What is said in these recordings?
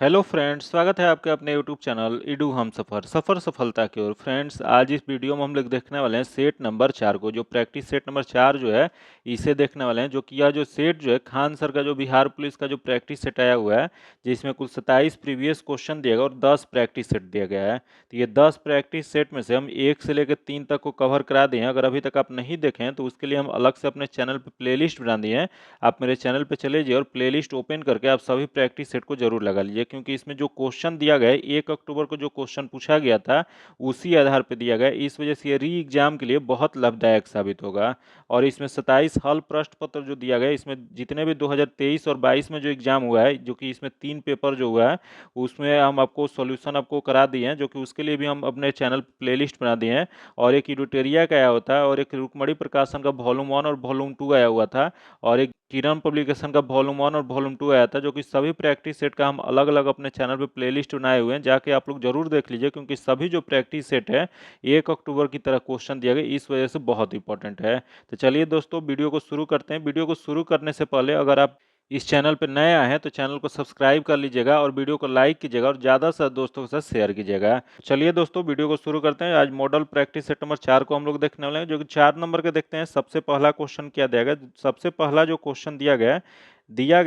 Hello friends, स्वागत है आपके अपने यूट्यूब चैनल इडू हम सफ़र सफलता की ओर। फ्रेंड्स, आज इस वीडियो में हम लोग देखने वाले हैं सेट नंबर 4 को। जो प्रैक्टिस सेट नंबर 4 जो है इसे देखने वाले हैं। जो कि यह जो सेट जो है खान सर का जो बिहार पुलिस का जो प्रैक्टिस सेट आया हुआ है, जिसमें कुल 27 प्रीवियस क्वेश्चन दिया गया और 10 प्रैक्टिस सेट दिया गया है। तो ये 10 प्रैक्टिस सेट में से हम 1 से लेकर 3 तक को कवर करा दिए हैं। अगर अभी तक आप नहीं देखें हैं तो उसके लिए हम अलग से अपने चैनल पर प्ले बना दिए हैं। आप मेरे चैनल पर चले जाइए और प्ले ओपन करके आप सभी प्रैक्टिस सेट को जरूर लगा लीजिए, क्योंकि इसमें जो क्वेश्चन दिया गया है 1 अक्टूबर को जो क्वेश्चन पूछा गया था उसी आधार पर दिया गया है। इस वजह से ये री एग्जाम के लिए बहुत लाभदायक साबित होगा। और इसमें 27 हल प्रश्न पत्र जो दिया गया है, इसमें जितने भी 2023 और 22 में जो एग्जाम हुआ है, जो कि इसमें 3 पेपर जो हुआ है उसमें हम आपको सॉल्यूशन आपको करा दिए हैं, जो कि उसके लिए भी हम अपने चैनल प्लेलिस्ट बना दिए हैं। और एक इडुटेरिया का आया होता है, और एक रुकमणी प्रकाशन का वॉल्यूम 1 और वॉल्यूम 2 आया हुआ था, और एक किरण पब्लिकेशन का वॉल्यूम 1 और वॉल्यूम 2 आया था। जो कि सभी प्रैक्टिस सेट का हम अलग अलग अपने चैनल पे प्लेलिस्ट बनाए हुए हैं, जाके आप लोग जरूर देख लीजिए, क्योंकि सभी जो प्रैक्टिस सेट है 1 अक्टूबर की तरह क्वेश्चन दिया गया, इस वजह से बहुत इंपॉर्टेंट है। तो चलिए दोस्तों, वीडियो को शुरू करते हैं। वीडियो को शुरू करने से पहले अगर आप इस चैनल पर नए आए हैं तो चैनल को सब्सक्राइब कर लीजिएगा और वीडियो को लाइक कीजिएगा और ज़्यादा से दोस्तों के साथ शेयर कीजिएगा। चलिए दोस्तों, वीडियो को शुरू करते हैं। आज मॉडल प्रैक्टिस सेट नंबर 4 को हम लोग देखने वाले हैं, जो कि 4 नंबर के देखते हैं। सबसे पहला क्वेश्चन क्या दिया गया? सबसे पहला जो क्वेश्चन दिया गया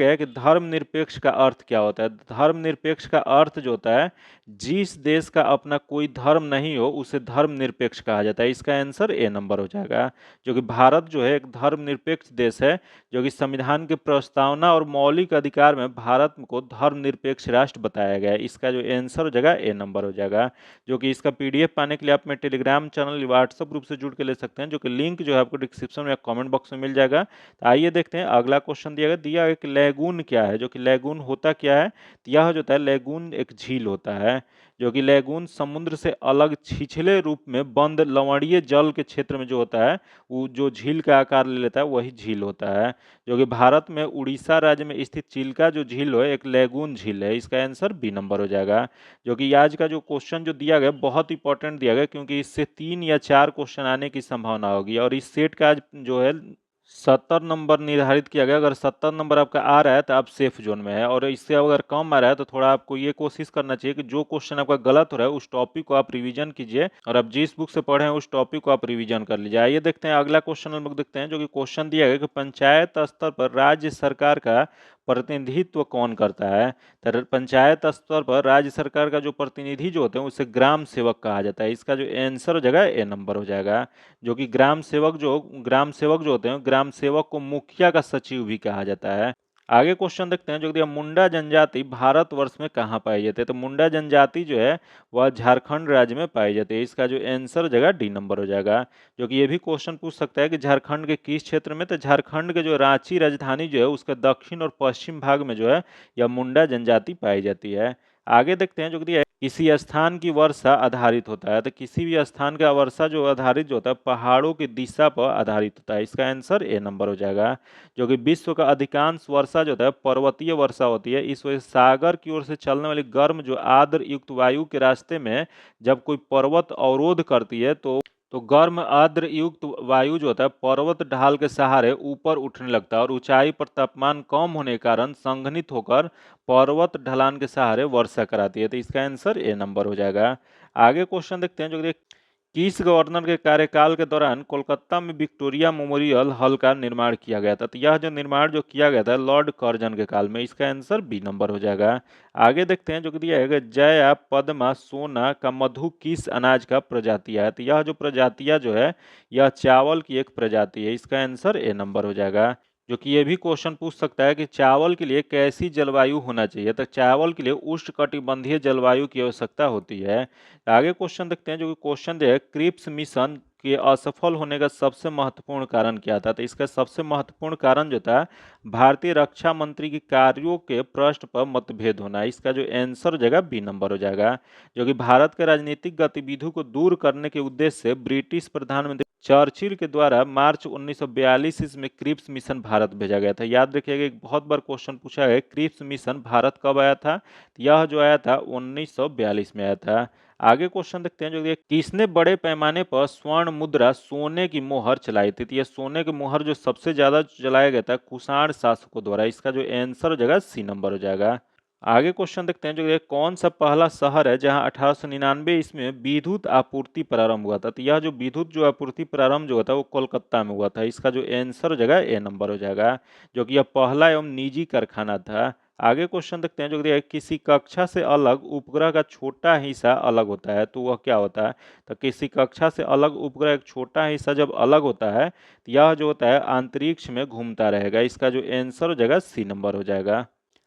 है कि धर्मनिरपेक्ष का अर्थ क्या होता है। धर्मनिरपेक्ष का अर्थ जो होता है, जिस देश का अपना कोई धर्म नहीं हो उसे धर्मनिरपेक्ष कहा जाता है। इसका आंसर ए नंबर हो जाएगा। जो कि भारत जो है एक धर्मनिरपेक्ष देश है, जो कि संविधान की प्रस्तावना और मौलिक अधिकार में भारत को धर्मनिरपेक्ष राष्ट्र बताया गया है। इसका जो आंसर हो जाएगा ए नंबर हो जाएगा। जो कि इसका पीडीएफ पाने के लिए आप मेरे टेलीग्राम चैनल व्हाट्सएप ग्रुप से जुड़ के ले सकते हैं, जो कि लिंक जो है आपको डिस्क्रिप्शन में या कमेंट बॉक्स में मिल जाएगा। तो आइए देखते हैं अगला क्वेश्चन दिया है कि लैगून क्या है। जो कि लैगून होता क्या है? तो यह जो होता है लैगून एक झील होता है। जो कि लैगून समुद्र से अलग छिछले रूप में बंद लवणीय जल के क्षेत्र में जो होता है, वो जो झील का आकार ले लेता है वही झील होता है। जो कि भारत में उड़ीसा राज्य में स्थित चिल्का जो झील है एक लैगून झील है। इसका आंसर बी नंबर हो जाएगा। जो कि आज का जो क्वेश्चन जो दिया गया बहुत इंपॉर्टेंट दिया गया, क्योंकि इससे 3 या 4 क्वेश्चन आने की संभावना होगी। और इस सेट का आज जो है 70 नंबर निर्धारित किया गया। अगर 70 नंबर आपका आ रहा है तो आप सेफ जोन में है, और इससे अगर कम आ रहा है तो थोड़ा आपको ये कोशिश करना चाहिए कि जो क्वेश्चन आपका गलत हो रहा है उस टॉपिक को आप रिवीजन कीजिए, और आप जिस बुक से पढ़े हैं उस टॉपिक को आप रिवीजन कर लीजिए। आइए देखते हैं अगला क्वेश्चन हम लोग देखते हैं। जो कि क्वेश्चन दिया गया कि पंचायत स्तर पर राज्य सरकार का प्रतिनिधित्व कौन करता है। तो पंचायत स्तर पर राज्य सरकार का जो प्रतिनिधि जो होते हैं उसे ग्राम सेवक कहा जाता है। इसका जो आंसर हो जाएगा ए नंबर हो जाएगा। जो कि ग्राम सेवक जो होते हैं, ग्राम सेवक को मुखिया का सचिव भी कहा जाता है। आगे क्वेश्चन देखते हैं। जो दिया मुंडा जनजाति भारतवर्ष में कहाँ पाई जाती है। तो मुंडा जनजाति जो है वह झारखंड राज्य में पाई जाती है। इसका जो आंसर हो जाएगा डी नंबर हो जाएगा। जो कि ये भी क्वेश्चन पूछ सकता है कि झारखंड के किस क्षेत्र में। तो झारखंड के जो रांची राजधानी जो है उसके दक्षिण और पश्चिम भाग में जो है यह मुंडा जनजाति पाई जाती है। आगे देखते हैं। जो दिया है किसी स्थान की वर्षा आधारित होता है। तो किसी भी स्थान का वर्षा जो आधारित जो होता है पहाड़ों की दिशा पर आधारित होता है। इसका आंसर ए नंबर हो जाएगा। जो कि विश्व का अधिकांश वर्षा जो होता है पर्वतीय वर्षा होती है। इस वजह से सागर की ओर से चलने वाली गर्म जो आर्द्र युक्त वायु के रास्ते में जब कोई पर्वत अवरोध करती है तो गर्म आर्द्र युक्त वायु जो होता है पर्वत ढाल के सहारे ऊपर उठने लगता है, और ऊंचाई पर तापमान कम होने के कारण संघनित होकर पर्वत ढलान के सहारे वर्षा कराती है। तो इसका आंसर ए नंबर हो जाएगा। आगे क्वेश्चन देखते हैं। जो कि किस गवर्नर के कार्यकाल के दौरान कोलकाता में विक्टोरिया मेमोरियल हॉल का निर्माण किया गया था। तो यह जो निर्माण जो किया गया था लॉर्ड कर्जन के काल में। इसका आंसर बी नंबर हो जाएगा। आगे देखते हैं। जो कि दिया है कि जया पद्मा सोना का मधु किस अनाज का प्रजाति है। तो यह जो प्रजातियां जो है यह चावल की एक प्रजाति है। इसका आंसर ए नंबर हो जाएगा। जो कि ये भी क्वेश्चन पूछ सकता है कि चावल के लिए कैसी जलवायु होना चाहिए। तो चावल के लिए उष्णकटिबंधीय जलवायु की आवश्यकता होती है। आगे क्वेश्चन देखते हैं। जो कि क्वेश्चन दिया है क्रिप्स मिशन के असफल होने का सबसे महत्वपूर्ण कारण क्या था। तो इसका सबसे महत्वपूर्ण कारण जो था भारतीय रक्षा मंत्री के कार्यों के प्रश्न पर मतभेद होना। इसका जो आंसर हो जाएगा बी नंबर हो जाएगा। जो कि भारत के राजनीतिक गतिविधियों को दूर करने के उद्देश्य से ब्रिटिश प्रधानमंत्री चर्चिल के द्वारा मार्च 1942 ईस्वी में क्रिप्स मिशन भारत भेजा गया था। याद रखिएगा, एक बहुत बार क्वेश्चन पूछा है क्रिप्स मिशन भारत कब आया था। यह जो आया था 1942 में आया था। आगे क्वेश्चन देखते हैं। जो ये किसने बड़े पैमाने पर स्वर्ण मुद्रा सोने की मोहर चलाई थी। तो यह सोने की मोहर जो सबसे ज्यादा चलाया गया था कुषाण शासकों द्वारा। इसका जो आंसर हो जाएगा सी नंबर हो जाएगा। आगे क्वेश्चन देखते हैं जो ये कौन सा पहला शहर है जहां 1899 इसमें विद्युत आपूर्ति प्रारंभ हुआ था। तो यह जो विद्युत जो आपूर्ति प्रारंभ जो हुआ था वो कोलकाता में हुआ था। इसका जो आंसर हो जाएगा ए नंबर हो जाएगा, जो कि यह पहला एवं निजी कारखाना था। आगे क्वेश्चन देखते हैं जो कि किसी कक्षा से अलग उपग्रह का छोटा हिस्सा अलग होता है, तो वह क्या होता है। तो किसी कक्षा से अलग उपग्रह एक छोटा हिस्सा जब अलग होता है तो यह जो होता है अंतरिक्ष में घूमता रहेगा। इसका जो आंसर हो जाएगा सी नंबर हो जाएगा।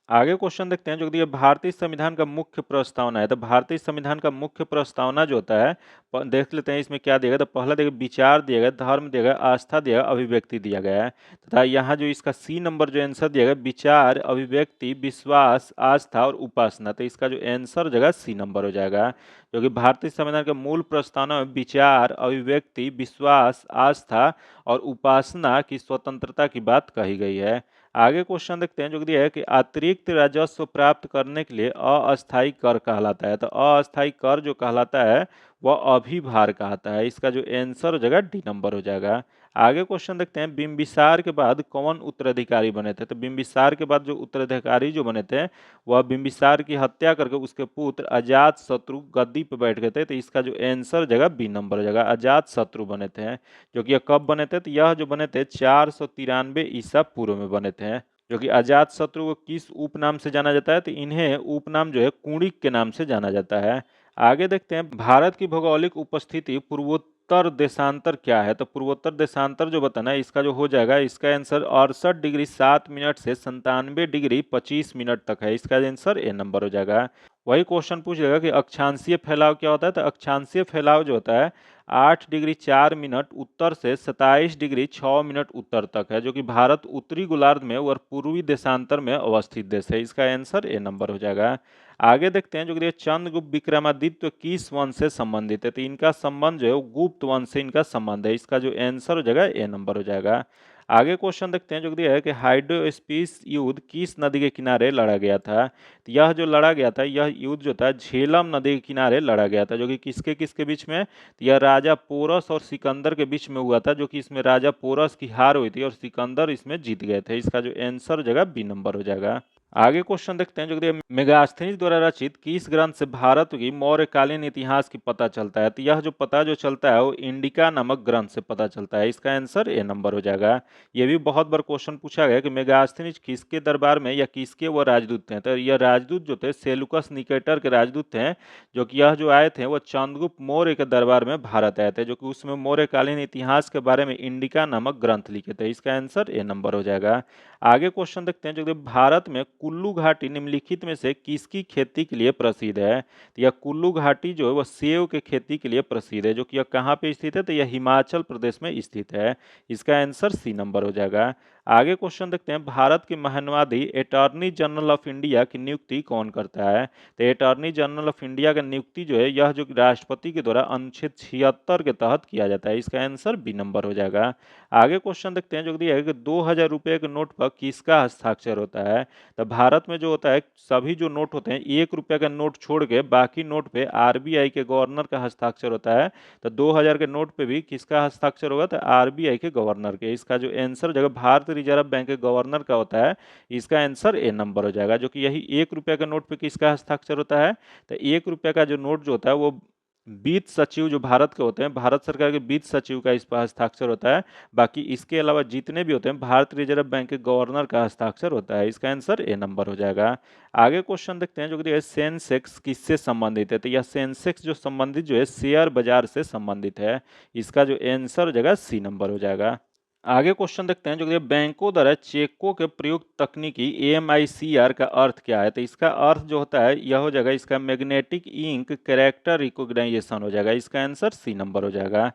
आगे क्वेश्चन देखते हैं जो कि भारतीय संविधान का मुख्य प्रस्तावना है। तो भारतीय संविधान का मुख्य प्रस्तावना जो होता है देख लेते हैं इसमें क्या दिया गया। तो पहला दिया गया विचार दिया गया, धर्म दिया गया, आस्था दिया गया, अभिव्यक्ति दिया गया है तथा यहाँ जो इसका सी नंबर जो आंसर दिया गया विचार, अभिव्यक्ति, विश्वास, आस्था और उपासना। तो इसका जो आंसर हो जाएगा सी नंबर हो जाएगा, जो कि भारतीय संविधान के मूल प्रस्तावना में विचार, अभिव्यक्ति, विश्वास, आस्था और उपासना की स्वतंत्रता की बात कही गई है। आगे क्वेश्चन देखते हैं जो दिया है कि अतिरिक्त राजस्व प्राप्त करने के लिए अस्थायी कर कहलाता है। तो अस्थायी कर जो कहलाता है वह अभिभार कहता है। इसका जो आंसर हो जाएगा डी नंबर हो जाएगा। आगे क्वेश्चन देखते हैं बिंबिसार के बाद कौन उत्तराधिकारी बने थे। तो बिंबिसार के बाद जो उत्तराधिकारी जो बने थे वह बिंबिसार की हत्या करके उसके पुत्र अजात शत्रु गद्दी पर बैठ गए थे। तो इसका जो आंसर हो जाएगा बी नंबर हो जाएगा, अजात शत्रु बने थे। जो कि यह कब बने थे, तो यह जो बने थे 493 ईसा पूर्व में बने थे। जो कि अजात शत्रु को किस उपनाम से जाना जाता है, तो इन्हें उपनाम जो है कुणिक के नाम से जाना जाता है। आगे देखते हैं भारत की भौगोलिक उपस्थिति पूर्वोत्तर देशांतर क्या है। तो पूर्वोत्तर देशांतर जो बताना है इसका जो हो जाएगा, इसका आंसर 68 डिग्री 7 मिनट से 97 डिग्री 25 मिनट तक है। इसका आंसर ए नंबर हो जाएगा। वही क्वेश्चन पूछ लेगा कि अक्षांशीय फैलाव क्या होता है। तो अक्षांशीय फैलाव जो होता है 8 डिग्री 4 मिनट उत्तर से 27 डिग्री 6 मिनट उत्तर तक है, जो कि भारत उत्तरी गोलार्ध में और पूर्वी देशांतर में अवस्थित देश है। इसका आंसर ए नंबर हो जाएगा। आगे देखते हैं जो कि चंद्रगुप्त विक्रमादित्य किस वंश से संबंधित है। तो इनका संबंध जो है वो गुप्त वंश से इनका संबंध है। इसका जो आंसर हो जाएगा ए नंबर हो जाएगा। आगे क्वेश्चन देखते हैं जो कि है कि हाइड्रोस्पीस युद्ध किस नदी के किनारे लड़ा गया था। तो यह जो लड़ा गया था यह युद्ध जो था झेलम नदी के किनारे लड़ा गया था, जो कि किसके किसके बीच में, तो यह राजा पोरस और सिकंदर के बीच में हुआ था, जो कि इसमें राजा पोरस की हार हुई थी और सिकंदर इसमें जीत गए थे। इसका जो आंसर हो जाएगा बी नंबर हो जाएगा। आगे क्वेश्चन देखते हैं जो कि मेगास्थनीज द्वारा रचित किस ग्रंथ से भारत की मौर्यकालीन इतिहास की पता चलता है। तो यह जो पता जो चलता है वो इंडिका नामक ग्रंथ से पता चलता है। इसका आंसर ए नंबर हो जाएगा। यह भी बहुत बार क्वेश्चन पूछा गया कि मेगास्थनीज किसके दरबार में या किसके वो राजदूत थे। तो यह राजदूत जो थे सेलुकस निकेटर के राजदूत थे, जो कि यह जो आए थे वो चंद्रगुप्त मौर्य के दरबार में भारत आए थे, जो कि उसमें मौर्यकालीन इतिहास के बारे में इंडिका नामक ग्रंथ लिखे थे। इसका आंसर ए नंबर हो जाएगा। आगे क्वेश्चन देखते हैं जो कि भारत में कुल्लू घाटी निम्नलिखित में से किसकी खेती के लिए प्रसिद्ध है। तो यह कुल्लू घाटी जो है वह सेब के खेती के लिए प्रसिद्ध है, जो कि यह कहाँ पे स्थित है, तो यह हिमाचल प्रदेश में स्थित है। इसका आंसर सी नंबर हो जाएगा। आगे क्वेश्चन देखते हैं भारत के महानवादी अटॉर्नी जनरल ऑफ इंडिया की नियुक्ति कौन करता है। तो अटॉर्नी जनरल ऑफ इंडिया का नियुक्ति जो है यह जो राष्ट्रपति के द्वारा अनुच्छेद 76 के तहत किया जाता है। इसका आंसर बी नंबर हो जाएगा। आगे क्वेश्चन देखते हैं जो दिया है कि 2000 रुपये के नोट पर किसका हस्ताक्षर होता है। तो भारत में जो होता है सभी जो नोट होते हैं 1 रुपये का नोट छोड़ के बाकी नोट पे आरबीआई के गवर्नर का हस्ताक्षर होता है। तो 2000 के नोट पे भी किसका हस्ताक्षर होगा, तो आरबीआई के गवर्नर के। इसका जो आंसर जगह भारतीय रिजर्व बैंक के गवर्नर का होता है। इसका आंसर ए नंबर हो जाएगा, जो कि यही 1 रुपये के नोट पे किसका हस्ताक्षर होता है। तो 1 रुपये का जो नोट जो होता है वो वित्त सचिव जो भारत के होते हैं, भारत सरकार के वित्त सचिव का इस पर हस्ताक्षर होता है। बाकी इसके अलावा जितने भी होते हैं भारतीय रिजर्व बैंक के गवर्नर का हस्ताक्षर होता है। इसका आंसर ए नंबर हो जाएगा। आगे क्वेश्चन देखते हैं जो कि सेंसेक्स किससे संबंधित है। तो यह सेंसेक्स जो संबंधित जो है शेयर बाजार से संबंधित है। इसका जो आंसर हो जाएगा सी नंबर हो जाएगा। आगे क्वेश्चन देखते हैं जो कि बैंकों द्वारा चेकों के प्रयुक्त तकनीकी एमआईसीआर का अर्थ क्या है। तो इसका अर्थ जो होता है यह हो जाएगा, इसका मैग्नेटिक इंक कैरेक्टर रिकॉग्नाइजेशन हो जाएगा। इसका आंसर सी नंबर हो जाएगा।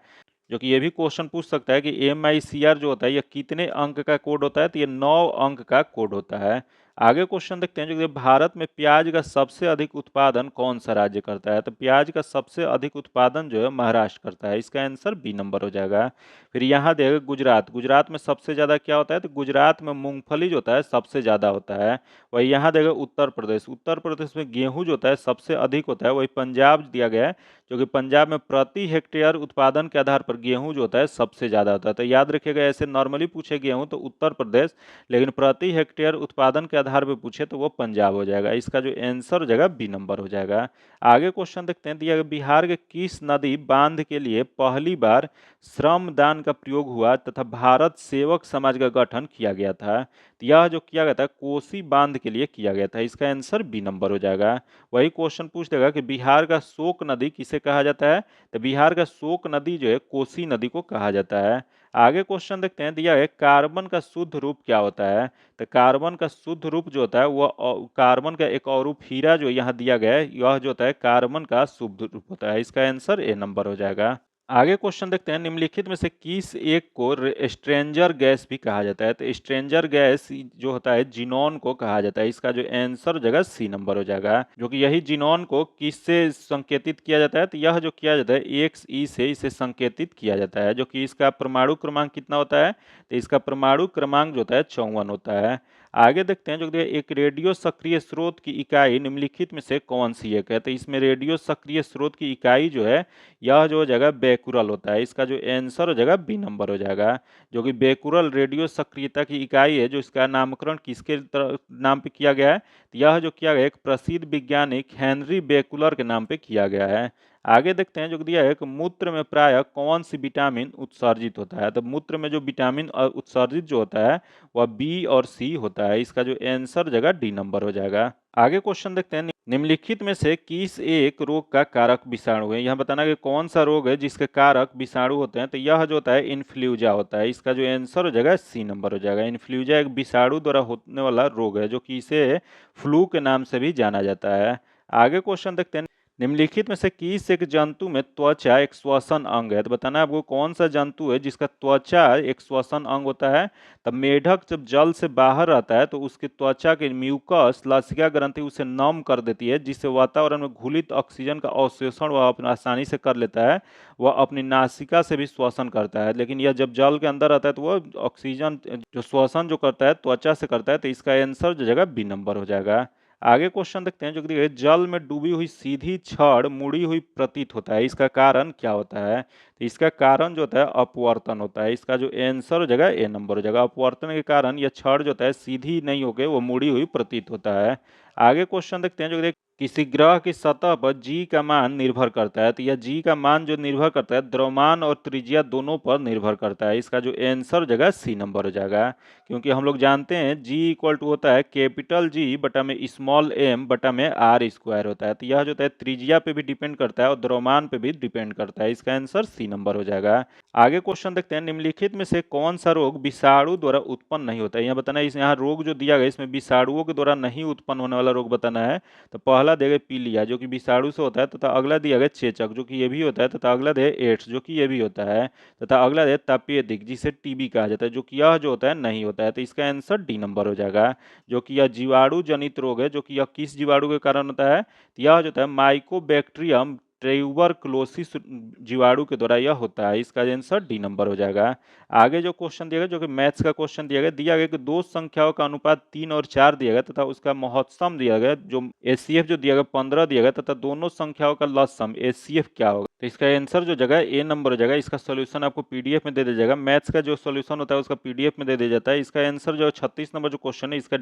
जो कि ये भी क्वेश्चन पूछ सकता है कि एमआईसीआर जो होता है यह कितने अंक का कोड होता है। तो ये 9 अंक का कोड होता है। आगे क्वेश्चन देखते हैं जो कि भारत में प्याज का सबसे अधिक उत्पादन कौन सा राज्य करता है। तो प्याज का सबसे अधिक उत्पादन जो है महाराष्ट्र करता है। इसका आंसर बी नंबर हो जाएगा। फिर यहाँ देगा गुजरात, गुजरात में सबसे ज़्यादा क्या होता है, तो गुजरात में मूंगफली जो होता है सबसे ज़्यादा होता है। वही यहाँ देगा उत्तर प्रदेश, उत्तर प्रदेश में गेहूँ जो होता है सबसे अधिक होता है। वही पंजाब दिया गया है, जो कि पंजाब में प्रति हेक्टेयर उत्पादन के आधार पर गेहूं जो होता है सबसे ज़्यादा होता है। तो याद रखिएगा ऐसे नॉर्मली पूछे गेहूं तो उत्तर प्रदेश, लेकिन प्रति हेक्टेयर उत्पादन के आधार पर पूछे तो वो पंजाब हो जाएगा। इसका जो आंसर हो जाएगा बी नंबर हो जाएगा। आगे क्वेश्चन देखते हैं, दिया गया बिहार के किस नदी बांध के लिए पहली बार श्रमदान का प्रयोग हुआ तथा भारत सेवक समाज का गठन किया गया था। तो यह जो किया गया था कोसी बांध के लिए किया गया था। इसका आंसर बी नंबर हो जाएगा। वही क्वेश्चन पूछ देगा कि बिहार का शोक नदी किसे कहा जाता है, तो बिहार का शोक नदी जो है कोसी नदी को कहा जाता है। आगे क्वेश्चन देखते हैं, दिया है कार्बन का शुद्ध रूप क्या होता है। तो कार्बन का शुद्ध रूप जो होता है वह कार्बन का एक और रूप हीरा जो यहाँ दिया गया है, यह जो होता है कार्बन का शुद्ध रूप होता है। इसका आंसर ए नंबर हो जाएगा। आगे क्वेश्चन देखते हैं, निम्नलिखित में से किस एक को स्ट्रेंजर गैस भी कहा जाता है। तो स्ट्रेंजर गैस जो होता है जिनॉन को कहा जाता है। इसका जो आंसर हो जाएगा सी नंबर हो जाएगा। जो कि यही जिनॉन को किससे संकेतित किया जाता है, तो यह जो किया जाता है XE से इसे संकेतित किया जाता है। जो कि इसका परमाणु क्रमांक कितना होता है, तो इसका परमाणु क्रमांक जो होता है 54 होता है। आगे देखते हैं, जो एक रेडियो सक्रिय स्रोत की इकाई निम्नलिखित में से कौन सी एक है। तो इसमें रेडियो सक्रिय स्रोत की इकाई जो है यह जो हो जाएगा बेकुरल होता है। इसका जो आंसर हो जाएगा बी नंबर हो जाएगा। जो कि बेकुरल रेडियो सक्रियता की इकाई है, जो इसका नामकरण किसके नाम पे किया गया है, तो यह जो किया गया एक प्रसिद्ध वैज्ञानिक हेनरी बेकुलर के नाम पे किया गया है। आगे देखते हैं, जो दिया है कि मूत्र में प्रायः कौन सी विटामिन उत्सर्जित होता है। तो मूत्र में जो विटामिन उत्सर्जित जो होता है वह बी और सी होता है। इसका जो आंसर जगह डी नंबर हो जाएगा। आगे क्वेश्चन देखते हैं, निम्नलिखित में से किस एक रोग का कारक विषाणु है। यह बताना कि कौन सा रोग है जिसके कारक विषाणु होते हैं। तो यह जो होता है इन्फ्लूएंजा होता है। इसका जो आंसर हो जाएगा सी नंबर हो जाएगा। इन्फ्लूएंजा एक विषाणु द्वारा होने वाला रोग है, जो कि इसे फ्लू के नाम से भी जाना जाता है। आगे क्वेश्चन देखते हैं, निम्नलिखित में से किस एक जंतु में त्वचा एक श्वसन अंग है। तो बताना आपको कौन सा जंतु है जिसका त्वचा एक श्वसन अंग होता है। तब मेढक जब जल से बाहर आता है तो उसकी त्वचा के म्यूकस लसिका ग्रंथि उसे नम कर देती है, जिससे वातावरण में घुलित ऑक्सीजन का अवशोषण वह अपना आसानी से कर लेता है। वह अपनी नासिका से भी श्वसन करता है, लेकिन यह जब जल के अंदर आता है तो वह ऑक्सीजन जो श्वसन जो करता है त्वचा से करता है। तो इसका आंसर जो जगह बी नंबर हो जाएगा। आगे क्वेश्चन देखते हैं, जो कि देखिए जल में डूबी हुई सीधी छड़ मुड़ी हुई प्रतीत होता है। इसका कारण क्या होता है, तो इसका कारण जो होता है अपवर्तन होता है। इसका जो आंसर हो जाएगा ए नंबर हो जाएगा। अपवर्तन के कारण यह छड़ जो होता है सीधी नहीं होकर वो मुड़ी हुई प्रतीत होता है। आगे क्वेश्चन देखते हैं, जो कि किसी ग्रह की सतह पर जी का मान निर्भर करता है। तो यह जी का मान जो निर्भर करता है द्रव्यमान और त्रिज्या दोनों पर निर्भर करता है। इसका जो आंसर हो जाएगा सी नंबर हो जाएगा। क्योंकि हम लोग जानते हैं जी इक्वल टू होता है कैपिटल जी बटा में स्मॉल एम बटा में आर स्क्वायर होता है। तो यह जो होता है त्रिज्या पे भी डिपेंड करता है और द्रव्यमान पे भी डिपेंड करता है। इसका आंसर सी नंबर हो जाएगा। आगे क्वेश्चन देखते हैं, निम्नलिखित में से कौन सा रोग विषाणु द्वारा उत्पन्न नहीं होता है। यहाँ बताना है, इस यहाँ रोग जो दिया गया इसमें विषाणुओं के द्वारा नहीं उत्पन्न होने वाला रोग बताना है। तो पहला दिया गया पीलिया जो कि विषाणु से होता है, तथा अगला दिया गया चेचक जो कि ये भी होता है, तथा अगला दिया एड्स जो कि ये भी होता है, तथा अगला दिया तपेदिक जिसे टीबी कहा जाता है, जो कि यह जो होता है नहीं होता है। तो इसका आंसर डी नंबर हो जाएगा। जो कि यह जीवाणु जनित रोग है, जो कि यह किस जीवाणु के कारण होता है, तो यह जो होता है माइकोबैक्टीरियम ट्यूबरकुलोसिस जीवाणु के द्वारा यह होता है। इसका आंसर डी नंबर हो जाएगा। आगे जो क्वेश्चन दिया गया, जो कि मैथ्स का क्वेश्चन दिया गया कि दो संख्याओं का अनुपात 3 और 4 दिया गया तथा उसका महोत्सम दिया गया, जो एचसीएफ जो दिया गया 15 दिया गया, तथा दोनों संख्याओं का लसम एचसीएफ क्या होगा। तो इसका आंसर जो जगह ए नंबर हो जाएगा। इसका सोल्यूशन आपको पीडीएफ में दे दिया जाएगा। मैथ्स का जो सोल्यूशन होता है उसका पीडीएफ में दे दिया जाता है। इसका आंसर जो 36 नंबर जो क्वेश्चन है इसका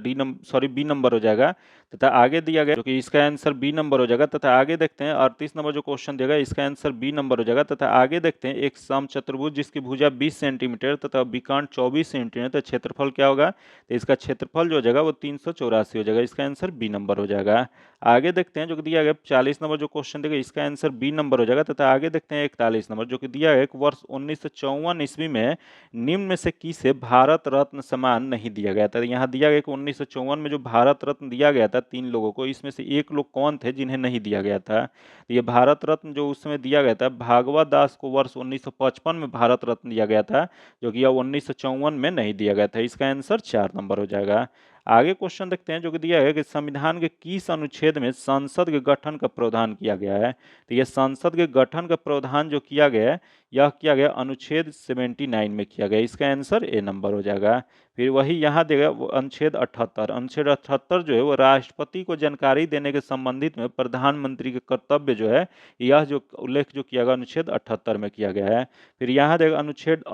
बी नंबर हो जाएगा। तथा आगे दिया गया जो कि इसका आंसर बी नंबर हो जाएगा। तथा आगे देखते हैं 38 नंबर जो क्वेश्चन दिया गया इसका आंसर बी नंबर हो जाएगा। तथा आगे देखते हैं एक समचतुर्भुज जिसकी भुजा 20 सेंटीमीटर तथा विकर्ण 24 सेंटीमीटर, तो क्षेत्रफल क्या होगा, तो इसका क्षेत्रफल जो हो जाएगा वो 384 हो जाएगा। इसका आंसर बी नंबर हो जाएगा। आगे देखते हैं जो कि दिया गया 40 नंबर जो क्वेश्चन दिया गया इसका आंसर बी नंबर हो जाएगा। तथा आगे देखते हैं 41 नंबर जो कि दिया गया वर्ष 1954 ईस्वी में निम्न में से किसे भारत रत्न सम्मान नहीं दिया गया था। यहाँ दिया गया कि 1954 में जो भारत रत्न दिया गया था 3 लोगों को, इसमें से एक लोग कौन थे जिन्हें नहीं दिया गया था। तो ये भारत रत्न जो उस समय दिया गया था भागवत दास को वर्ष 1955 में भारत रत्न दिया गया था, जो कि यह 1954 में नहीं दिया गया था। इसका आंसर 4 नंबर हो जाएगा। आगे क्वेश्चन देखते हैं जो कि दिया है कि संविधान के किस अनुच्छेद में संसद के गठन का प्रावधान किया गया है। तो यह संसद के गठन का प्रावधान जो किया गया है यह किया गया अनुच्छेद 79 में किया गया। इसका आंसर ए नंबर हो जाएगा। फिर वही यहाँ देगा वो अनुच्छेद 78 जो है वो राष्ट्रपति को जानकारी देने के संबंधित में प्रधानमंत्री के कर्तव्य जो है, यह जो उल्लेख जो किया गया अनुच्छेद 78 में किया गया है। फिर यहाँ देगा अनुच्छेद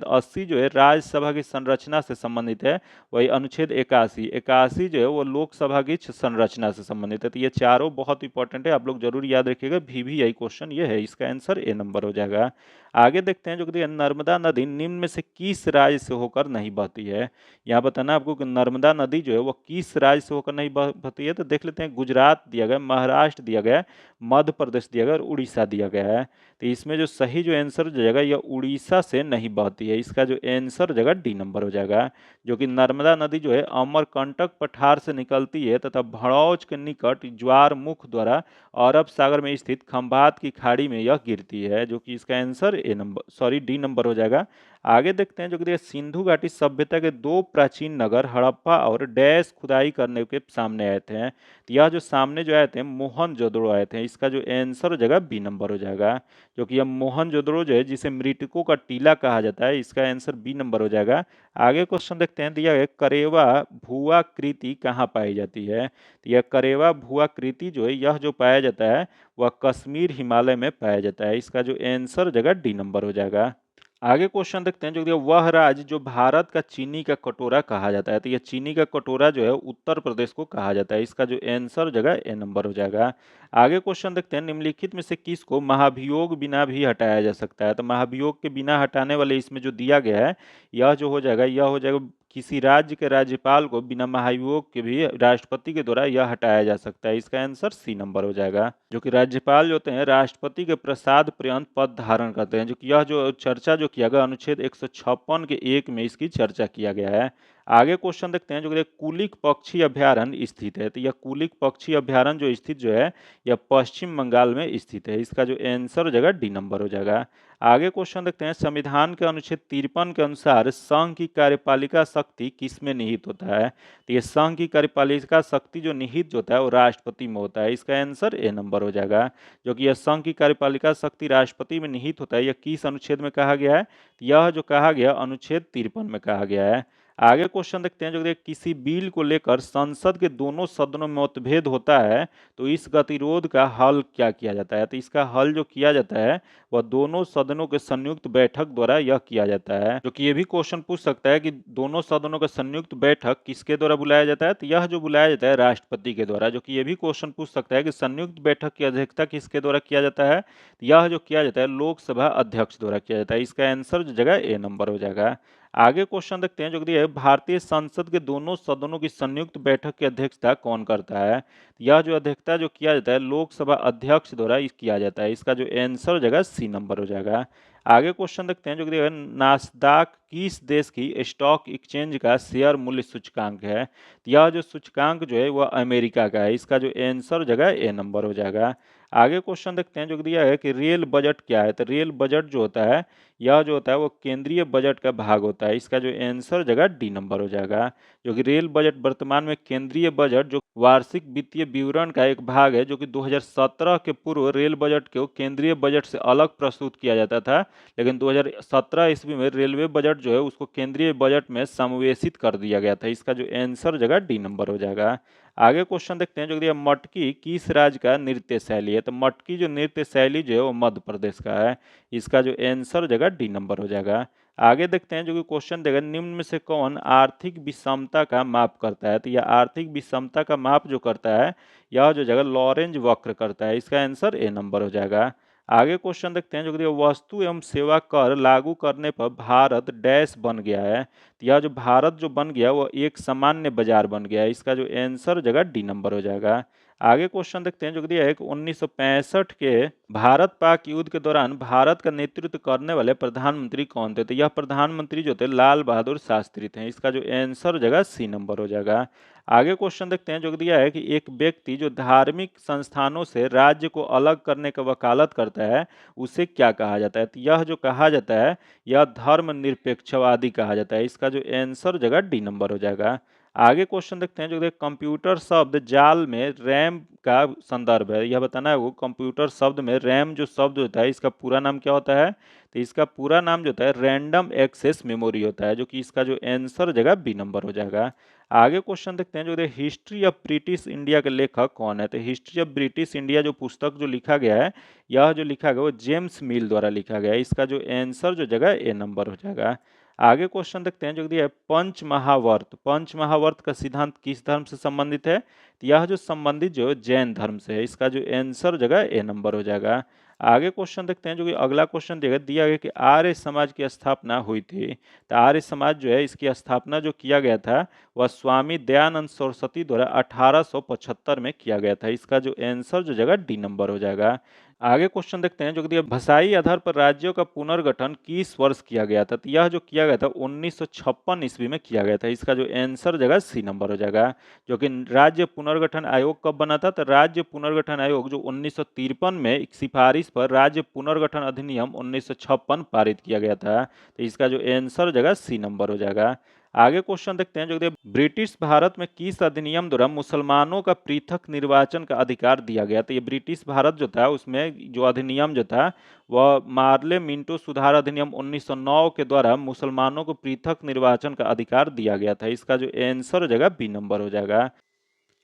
80 जो है राज्यसभा की संरचना से संबंधित है। वही अनुच्छेद 81 जो है वो लोकसभा की संरचना से संबंधित है। तो ये चारों बहुत इंपॉर्टेंट है, आप लोग जरूर याद रखिएगा, VVI क्वेश्चन ये है, इसका आंसर ए नंबर हो जाएगा। आगे देखते हैं जो कि नर्मदा नदी निम्न में से किस राज्य से होकर नहीं बहती है। यहाँ बताना आपको कि नर्मदा नदी जो है वो किस राज्य से होकर नहीं बहती है। तो देख लेते हैं, गुजरात दिया गया, महाराष्ट्र दिया गया, मध्य प्रदेश दिया गया और उड़ीसा दिया गया है। तो इसमें जो सही जो आंसर हो जाएगा यह उड़ीसा से नहीं बहती है। इसका जो आंसर हो जाएगा डी नंबर हो जाएगा, जो कि नर्मदा नदी जो है अमरकंटक पठार से निकलती है तथा भड़ौच के निकट ज्वार मुख द्वारा अरब सागर में स्थित खंभात की खाड़ी में यह गिरती है, जो कि इसका आंसर डी नंबर हो जाएगा। आगे देखते हैं जो कि सिंधु घाटी सभ्यता के दो प्राचीन नगर हड़प्पा और डैश खुदाई करने के सामने आए थे। तो यह जो सामने जो आए थे मोहनजोदड़ो आए थे। इसका जो आंसर हो जाएगा बी नंबर हो जाएगा, जो कि यह मोहनजोदड़ो जो है जिसे मृतकों का टीला कहा जाता है, इसका आंसर बी नंबर हो जाएगा। आगे क्वेश्चन देखते हैं, दिया है करेवा भुआ कृति कहाँ पाई जाती है। तो यह करेवा भुआ कृति जो है यह जो पाया जाता है वह कश्मीर हिमालय में पाया जाता है। इसका जो आंसर जगह डी नंबर हो जाएगा। आगे क्वेश्चन देखते हैं जो दिया, वह राज्य जो भारत का चीनी का कटोरा कहा जाता है। तो यह चीनी का कटोरा जो है उत्तर प्रदेश को कहा जाता है। इसका जो आंसर जगह ए नंबर हो जाएगा। आगे क्वेश्चन देखते हैं, निम्नलिखित में से किसको महाभियोग बिना भी हटाया जा सकता है। तो महाभियोग के बिना हटाने वाले इसमें जो दिया गया है यह जो हो जाएगा, यह हो जाएगा किसी राज्य के राज्यपाल को बिना महाभियोग के भी राष्ट्रपति के द्वारा यह हटाया जा सकता है। इसका आंसर सी नंबर हो जाएगा, जो कि राज्यपाल जो होते हैं राष्ट्रपति के प्रसाद पर्यंत पद धारण करते हैं। जो कि यह जो चर्चा जो किया गया अनुच्छेद 156 के 1 में इसकी चर्चा किया गया है। आगे क्वेश्चन देखते हैं, जो कि कुलिक पक्षी अभ्यारण्य स्थित है। तो यह कुलिक पक्षी अभ्यारण्य जो स्थित जो है यह पश्चिम बंगाल में स्थित है। इसका जो आंसर हो जाएगा डी नंबर हो जाएगा। आगे क्वेश्चन देखते हैं, संविधान के अनुच्छेद 53 के अनुसार संघ की कार्यपालिका शक्ति किसमें निहित होता है। तो ये संघ की कार्यपालिका शक्ति जो निहित जो होता है वो राष्ट्रपति में होता है। इसका आंसर ए नंबर हो जाएगा, जो कि यह संघ की कार्यपालिका शक्ति राष्ट्रपति में निहित होता है। यह किस अनुच्छेद में कहा गया है, यह जो कहा गया अनुच्छेद 53 में कहा गया है। आगे क्वेश्चन देखते हैं, जो किसी बिल को लेकर संसद के दोनों सदनों में मतभेद होता है तो इस गतिरोध का हल क्या किया जाता है। तो इसका हल जो किया जाता है वह दोनों सदनों के संयुक्त बैठक द्वारा यह किया जाता है। जो कि ये भी क्वेश्चन पूछ सकता है कि दोनों सदनों का संयुक्त बैठक किसके द्वारा बुलाया जाता है। तो यह जो बुलाया जाता है राष्ट्रपति के द्वारा। जो कि ये भी क्वेश्चन पूछ सकता है कि संयुक्त बैठक की अध्यक्षता किसके द्वारा किया जाता है। तो यह जो किया जाता है लोकसभा अध्यक्ष द्वारा किया जाता है। इसका आंसर जो जगह ए नंबर हो जाएगा। आगे क्वेश्चन देखते हैं, जो कि है भारतीय संसद के दोनों सदनों की संयुक्त बैठक की अध्यक्षता कौन करता है। यह जो अध्यक्षता जो किया जाता है लोकसभा अध्यक्ष द्वारा किया जाता है। इसका जो आंसर जगह सी नंबर हो जाएगा। आगे क्वेश्चन देखते हैं, जो कि नास्दाक किस देश की स्टॉक एक्सचेंज का शेयर मूल्य सूचकांक है। यह जो सूचकांक जो है वह अमेरिका का है। इसका जो आंसर जगह ए नंबर हो जाएगा। आगे क्वेश्चन देखते हैं, जो दिया है कि रेल बजट क्या है। तो रेल बजट जो होता है यह जो होता है वो केंद्रीय बजट का भाग होता है। इसका जो आंसर जगह डी नंबर हो जाएगा, जो कि रेल बजट वर्तमान में केंद्रीय बजट जो वार्षिक वित्तीय विवरण का एक भाग है। जो कि 2017 के पूर्व रेल बजट को केंद्रीय बजट से अलग प्रस्तुत किया जाता था, लेकिन 2017 ईस्वी में रेलवे बजट जो है उसको केंद्रीय बजट में समावेशित कर दिया गया था। इसका जो आंसर जगह डी नंबर हो जाएगा। आगे क्वेश्चन देखते हैं, जो दिया मटकी किस राज्य का नृत्य शैली है। तो मटकी जो नृत्य शैली जो है वो मध्य प्रदेश का है। इसका जो आंसर जगह डी नंबर हो जाएगा। आगे देखते हैं, जो कि क्वेश्चन देगा निम्न में से कौन आर्थिक विषमता का माप करता है। तो यह आर्थिक विषमता का माप जो करता है यह जो जगह लॉरेंज वक्र करता है। इसका आंसर ए नंबर हो जाएगा। आगे क्वेश्चन देखते हैं, जो कि वस्तु एवं सेवा कर लागू करने पर भारत डैश बन गया है। तो यह जो भारत जो बन गया वो एक सामान्य बाजार बन गया है। इसका जो आंसर जगह डी नंबर हो जाएगा। आगे क्वेश्चन देखते हैं, जो दिया है कि 1965 के भारत पाक युद्ध के दौरान भारत का नेतृत्व करने वाले प्रधानमंत्री कौन थे। तो यह प्रधानमंत्री जो थे लाल बहादुर शास्त्री थे। इसका जो आंसर जगह सी नंबर हो जाएगा। आगे क्वेश्चन देखते हैं, जो दिया है कि एक व्यक्ति जो धार्मिक संस्थानों से राज्य को अलग करने का वकालत करता है उसे क्या कहा जाता है। तो यह जो कहा जाता है यह धर्मनिरपेक्षवादी कहा जाता है। इसका जो आंसर जगह डी नंबर हो जाएगा। आगे क्वेश्चन देखते हैं जो देखिए कंप्यूटर शब्द जाल में रैम का संदर्भ है। यह बताना है वो कंप्यूटर शब्द में रैम जो शब्द होता है इसका पूरा नाम क्या होता है, तो इसका पूरा नाम जो होता है रैंडम एक्सेस मेमोरी होता है, जो कि इसका जो आंसर जगह बी नंबर हो जाएगा। आगे क्वेश्चन देखते हैं जो हिस्ट्री ऑफ ब्रिटिश इंडिया के लेखक कौन है, तो हिस्ट्री ऑफ ब्रिटिश इंडिया जो पुस्तक जो लिखा गया है, यह जो लिखा गया वो जेम्स मिल द्वारा लिखा गया है। इसका जो आंसर जो जगह ए नंबर हो जाएगा। आगे क्वेश्चन देखते हैं जो दिया है पंच महावर्त। पंच महावर्त का सिद्धांत किस धर्म से संबंधित है, तो यह जो संबंधित जो जैन धर्म से है। इसका जो आंसर जगह ए नंबर हो जाएगा। आगे क्वेश्चन देखते हैं जो कि अगला क्वेश्चन दिया गया कि आर्य समाज की स्थापना हुई थी, तो आर्य समाज जो है इसकी स्थापना जो किया गया था वह स्वामी दयानंद सरस्वती द्वारा 1875 में किया गया था। इसका जो आंसर जो जगह डी नंबर हो जाएगा। आगे क्वेश्चन देखते हैं जो कि भाषाई आधार पर राज्यों का पुनर्गठन किस वर्ष किया गया था, तो यह जो किया गया था 1956 ईस्वी में किया गया था। इसका जो आंसर जगह सी नंबर हो जाएगा। जो कि राज्य पुनर्गठन आयोग कब बना था, तो राज्य पुनर्गठन आयोग जो 1953 में एक सिफारिश पर राज्य पुनर्गठन अधिनियम 1956 पारित किया गया था। तो इसका जो आंसर जगह सी नंबर हो जाएगा। आगे क्वेश्चन देखते हैं जो ब्रिटिश भारत में किस अधिनियम द्वारा मुसलमानों का पृथक निर्वाचन का अधिकार दिया गया, तो ये ब्रिटिश भारत जो था उसमें जो अधिनियम जो था वह मार्ले मिंटो सुधार अधिनियम 1909 के द्वारा मुसलमानों को पृथक निर्वाचन का अधिकार दिया गया था। इसका जो आंसर जगह बी नंबर हो जाएगा।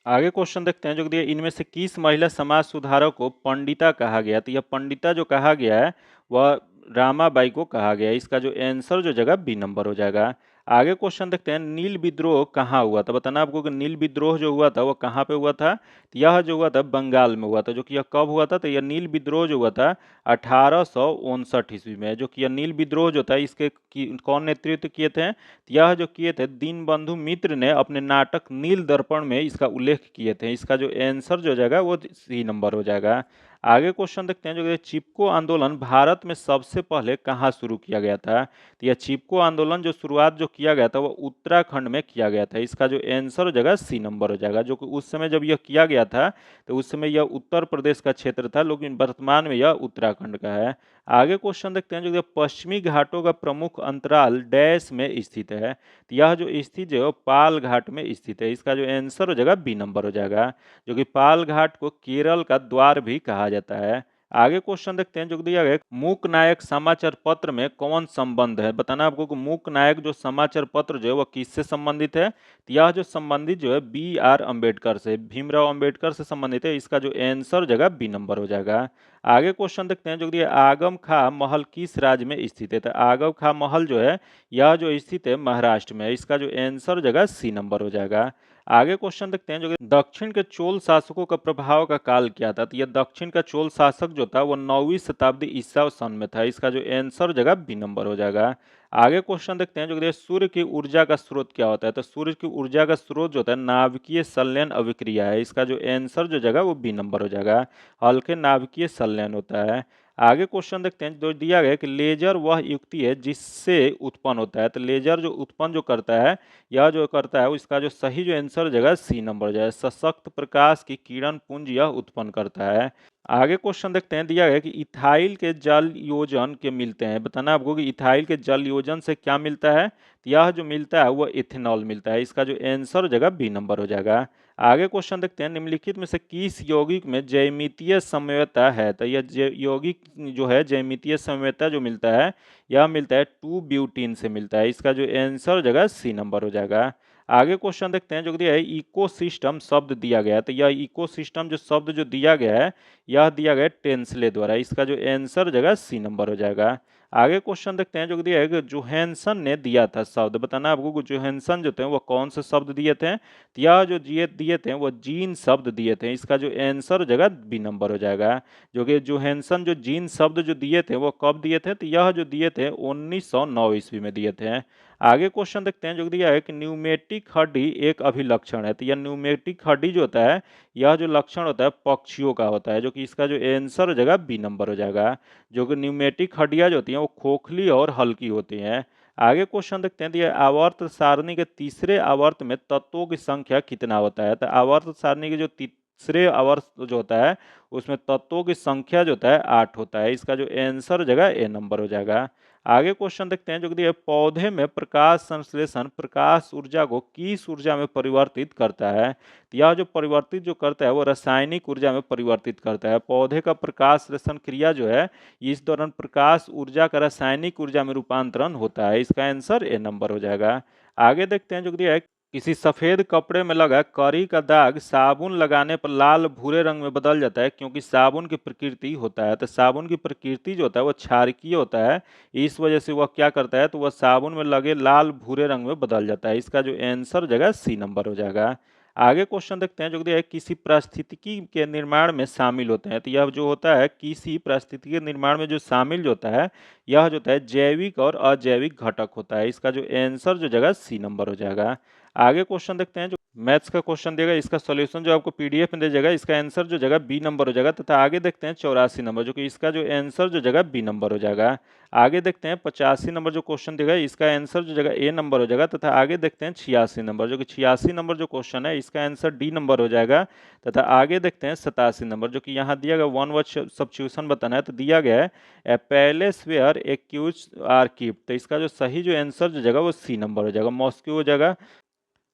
आगे क्वेश्चन देखते हैं जो दिया इनमें से किस महिला समाज सुधारक को पंडिता कहा गया, तो यह पंडिता जो कहा गया है वह रामाबाई को कहा गया है। इसका जो आंसर जो जगह बी नंबर हो जाएगा। आगे क्वेश्चन देखते हैं नील विद्रोह कहाँ हुआ था, बताना आपको कि नील विद्रोह जो हुआ था वो कहाँ पे हुआ था, तो यह जो हुआ था बंगाल में हुआ था। जो कि यह कब हुआ था, तो यह नील विद्रोह जो हुआ था 1859 ईस्वी में। जो कि यह नील विद्रोह जो था इसके कौन नेतृत्व किए थे, यह जो किए थे दीनबंधु मित्र ने अपने नाटक नील दर्पण में इसका उल्लेख किए थे। इसका जो आंसर जो जाएगा वो सी नंबर हो जाएगा। आगे क्वेश्चन देखते हैं जो चिपको आंदोलन भारत में सबसे पहले कहाँ शुरू किया गया था, तो यह चिपको आंदोलन जो शुरुआत जो किया गया था वो उत्तराखंड में किया गया था। इसका जो आंसर जगह सी नंबर हो जाएगा। जो कि उस समय जब यह किया गया था तो उस समय यह उत्तर प्रदेश का क्षेत्र था, लेकिन वर्तमान में यह उत्तराखंड का है। आगे क्वेश्चन देखते हैं जो पश्चिमी घाटों का प्रमुख अंतराल डैश में स्थित है, तो यह जो स्थित जो है पाल घाट में स्थित है। इसका जो आंसर हो जाएगा बी नंबर हो जाएगा। जो कि पाल घाट को केरल का द्वार भी कहा जाता है। आगे क्वेश्चन देखते हैं जो दिया गया मूक नायक समाचार पत्र में कौन संबंध है, बताना आपको कि मूक नायक जो समाचार पत्र जो है वह किससे संबंधित है, तो यह जो संबंधित जो है बी आर अम्बेडकर से, भीमराव अम्बेडकर से संबंधित है। इसका जो आंसर जगह बी नंबर हो जाएगा। आगे क्वेश्चन देखते हैं जो दिया आगम खा महल किस राज्य में स्थित है, तो आगम खा महल जो है यह जो स्थित है महाराष्ट्र में। इसका जो आंसर जगह सी नंबर हो जाएगा। आगे क्वेश्चन देखते हैं जो कि दक्षिण के चोल शासकों का प्रभाव का काल क्या था, तो यह दक्षिण का चोल शासक जो था वो 9वीं शताब्दी ईसा सन में था। इसका जो आंसर जगह बी नंबर हो जाएगा। आगे क्वेश्चन देखते हैं जो कि सूर्य की ऊर्जा का स्रोत क्या होता है, तो सूर्य की ऊर्जा का स्रोत जो होता है नाभिकीय संलयन अभिक्रिया है। इसका जो आंसर जो जगह वो बी नंबर हो जाएगा। हल्के नाभिकीय संलयन होता है। आगे क्वेश्चन देखते हैं जो दिया गया कि लेजर वह युक्ति है जिससे उत्पन्न होता है, तो लेजर जो उत्पन्न जो करता है यह जो करता है इसका जो सही जो आंसर जगह सी नंबर हो जाए। सशक्त प्रकाश की किरण पुंज यह उत्पन्न करता है। आगे क्वेश्चन देखते हैं दिया गया कि इथाइल के जल योजन के मिलते हैं, बताना आपको कि इथाइल के जल योजन से क्या मिलता है, तो यह जो मिलता है वह इथेनॉल मिलता है। इसका जो आंसर जगह बी नंबर हो जाएगा। आगे क्वेश्चन देखते हैं निम्नलिखित में से किस यौगिक में जैमितीय समन्वयता है, तो यह यौगिक जो है जैमितीय समन्वयता जो मिलता है यह मिलता है 2 ब्यूटीन से मिलता है। इसका जो आंसर जगह सी नंबर हो जाएगा। आगे क्वेश्चन देखते हैं जो दिया है इकोसिस्टम शब्द दिया गया है, तो यह इकोसिस्टम जो शब्द जो दिया गया है यह दिया गया टेंसले द्वारा। इसका जो आंसर जगह सी नंबर हो जाएगा। आगे क्वेश्चन देखते हैं जो दिया है कि जोहानसन ने दिया था शब्द, बताना आपको कि जोहानसन जो थे वो कौन से शब्द दिए थे, तो यह जो दिए थे वो जीन शब्द दिए थे। इसका जो आंसर जगह बी नंबर हो जाएगा। जो कि जोहानसन जो जीन शब्द जो दिए थे वो कब दिए थे, तो यह जो दिए थे 1909 ईस्वी में दिए थे। आगे क्वेश्चन देखते हैं जो दिया है कि न्यूमेटिक हड्डी एक अभिलक्षण है, तो यह न्यूमेटिक हड्डी जो होता है यह जो लक्षण होता है पक्षियों का होता है। जो कि इसका जो आंसर हो जाएगा बी नंबर हो जाएगा। जो कि न्यूमेटिक हड्डियां जो होती हैं वो खोखली और हल्की होती हैं। आगे क्वेश्चन देखते हैं दिया आवर्त सारणी के तीसरे आवर्त में तत्वों की संख्या कितना होता है, तो आवर्त सारणी के जो तीसरे आवर्त जो होता है उसमें तत्वों की संख्या जो होता है 8 होता है। इसका जो आंसर जगह ए नंबर हो जाएगा। आगे क्वेश्चन देखते हैं जो कि दिया है, पौधे में प्रकाश संश्लेषण प्रकाश ऊर्जा को किस ऊर्जा में परिवर्तित करता है। तो यह जो परिवर्तित जो करता है वो रासायनिक ऊर्जा में परिवर्तित करता है। पौधे का प्रकाश संश्लेषण क्रिया जो है इस दौरान प्रकाश ऊर्जा का रासायनिक ऊर्जा में रूपांतरण होता है। इसका आंसर ए नंबर हो जाएगा। आगे देखते हैं जो कि दिया है, किसी सफेद कपड़े में लगा करी का दाग साबुन लगाने पर लाल भूरे रंग में बदल जाता है क्योंकि साबुन की प्रकृति होता है। तो साबुन की प्रकृति जो होता है वो क्षारकीय होता है, इस वजह से वह क्या करता है तो वह साबुन में लगे लाल भूरे रंग में बदल जाता है। इसका जो आंसर जगह सी नंबर हो जाएगा। आगे क्वेश्चन देखते हैं जो कि है किसी पारिस्थितिकी के निर्माण में शामिल होते हैं। तो यह जो होता है किसी पारिस्थितिकी के निर्माण में जो शामिल जो होता है यह जो होता है जैविक और अजैविक घटक होता है। इसका जो आंसर जो जगह सी नंबर हो जाएगा। आगे क्वेश्चन देखते हैं जो मैथ्स का क्वेश्चन देगा, इसका सॉल्यूशन जो आपको पीडीएफ में दे जाएगा, इसका आंसर जो जगह बी नंबर हो जाएगा। तथा आगे देखते हैं 84 नंबर जो कि इसका जो आंसर जो जगह बी नंबर हो जाएगा। आगे देखते हैं 85 नंबर जो क्वेश्चन देगा, इसका आंसर जो जगह ए नंबर हो जाएगा। तथा आगे देखते हैं 86 नंबर जो कि 86 नंबर जो क्वेश्चन है इसका आंसर डी नंबर हो जाएगा। तथा आगे देखते हैं 87 नंबर जो कि यहाँ दिया गया वन वर्ड सब्स्टिट्यूशन बताना है। तो दिया गया है a palace where accuse are keep. तो इसका जो सही जो आंसर जो जगह वो सी नंबर हो जाएगा, मॉस्को हो जाएगा।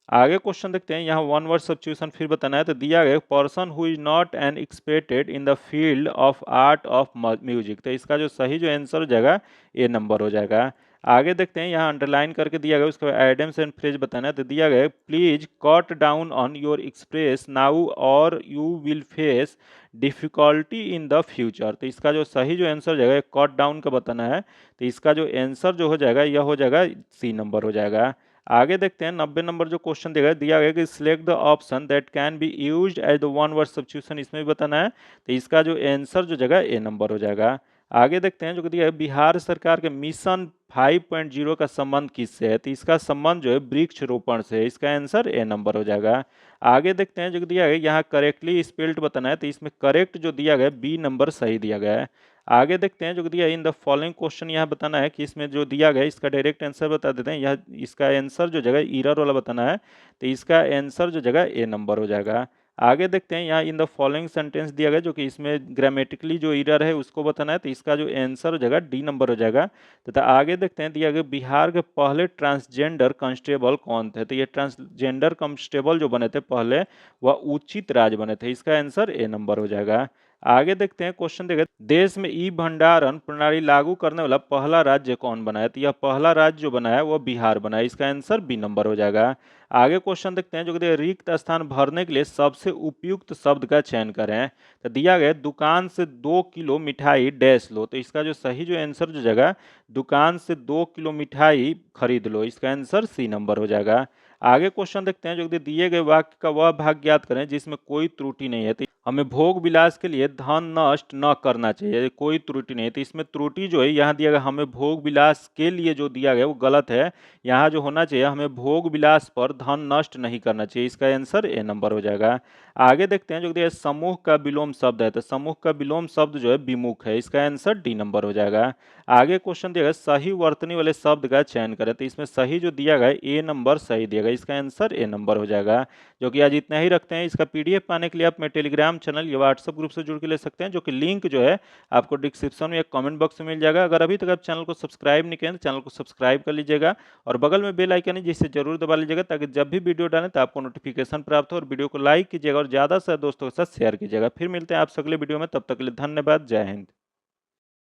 आगे क्वेश्चन देखते हैं, यहाँ वन वर्ड सब्स्टिट्यूशन फिर बताना है। तो दिया गया person who is not an expected in the field of art of music. तो इसका जो सही जो आंसर हो जाएगा ए नंबर हो जाएगा। आगे देखते हैं, यहाँ अंडरलाइन करके दिया गया, उसके बाद आइटम्स एंड फ्रेज बताना है। तो दिया गया please cut down on your express now और you will face difficulty in the future. तो इसका जो सही जो आंसर हो जाएगा कट डाउन का बताना है। तो इसका जो आंसर जो हो जाएगा यह हो जाएगा सी नंबर हो जाएगा। आगे देखते हैं 90 नंबर जो क्वेश्चन दिया गया कि select the option that can be used as the one word substitution, इसमें भी बताना है। तो इसका जो आंसर जो जगह ए नंबर हो जाएगा। आगे देखते हैं जो कि दिया है बिहार सरकार के मिशन 5.0 का संबंध किससे है। तो इसका संबंध जो है वृक्ष रोपण से है। इसका आंसर ए नंबर हो जाएगा। आगे देखते हैं जो कि दिया गया यहाँ करेक्टली स्पेल्ड बताना है। तो इसमें करेक्ट जो दिया गया बी नंबर सही दिया गया है। आगे देखते हैं जो कि दिया इन द फॉलोइंग क्वेश्चन, यहाँ बताना है कि इसमें जो दिया गया इसका डायरेक्ट आंसर बता देते हैं। यह इसका आंसर जो जगह ईरर वाला बताना है। तो इसका आंसर जो जगह ए नंबर हो जाएगा। आगे देखते हैं यहाँ इन द फॉलोइंग सेंटेंस दिया गया जो कि इसमें ग्रामेटिकली जो ईरर है उसको बताना है। तो इसका जो आंसर हो जाएगा डी नंबर हो जाएगा। तथा आगे देखते हैं दिया गया बिहार के पहले ट्रांसजेंडर कांस्टेबल कौन थे। तो ये ट्रांसजेंडर कांस्टेबल जो बने थे पहले वह उचित राज बने थे। इसका आंसर ए नंबर हो जाएगा। आगे देखते हैं क्वेश्चन देखिए, देश में ई भंडारण प्रणाली लागू करने वाला पहला राज्य कौन बना है। तो यह पहला राज्य जो बना है वह बिहार बना है। इसका आंसर बी नंबर हो जाएगा। आगे क्वेश्चन देखते हैं जो कि रिक्त स्थान भरने के लिए सबसे उपयुक्त शब्द का चयन करें। तो दिया गया दुकान से 2 किलो मिठाई डैश लो। तो इसका जो सही जो आंसर जो जगह दुकान से 2 किलो मिठाई खरीद लो। इसका आंसर सी नंबर हो जाएगा। आगे क्वेश्चन देखते हैं जो कि दिए गए वाक्य का वह भाग ज्ञात करें जिसमें कोई त्रुटि नहीं है। तो हमें भोग विलास के लिए धन नष्ट न करना चाहिए, कोई त्रुटि नहीं है। तो इसमें त्रुटि जो है यहाँ दिया गया हमें भोग विलास के लिए जो दिया गया वो गलत है। यहाँ जो होना चाहिए हमें भोग विलास पर धन नष्ट नहीं करना चाहिए। इसका आंसर ए नंबर हो जाएगा। आगे देखते हैं जो दिया समूह का विलोम शब्द है। तो समूह का विलोम शब्द जो है विमुख है। इसका आंसर डी नंबर हो जाएगा। आगे क्वेश्चन दिया गया सही वर्तनी वाले शब्द का चयन करें। तो इसमें सही जो दिया गया ए नंबर सही दिया गया। इसका आंसर ए नंबर हो जाएगा। जो कि आज इतना ही रखते हैं। इसका पीडीएफ पाने के लिए आप मेरे टेलीग्राम चैनल या व्हाट्सएप ग्रुप से जुड़ के ले सकते हैं, जो कि लिंक जो है आपको डिस्क्रिप्शन में या कमेंट बॉक्स में मिल जाएगा। अगर अभी तक आप चैनल को सब्सक्राइब नहीं किए तो चैनल को सब्सक्राइब कर लीजिएगा और बगल में बेल आइकन है जिसे जरूर दबा लीजिएगा ताकि जब भी वीडियो डालें तो आपको नोटिफिकेशन प्राप्त हो। और वीडियो को लाइक कीजिएगा और ज़्यादा से दोस्तों के साथ शेयर कीजिएगा। फिर मिलते हैं आपसे अगले वीडियो में, तब तक के लिए धन्यवाद। जय हिंद।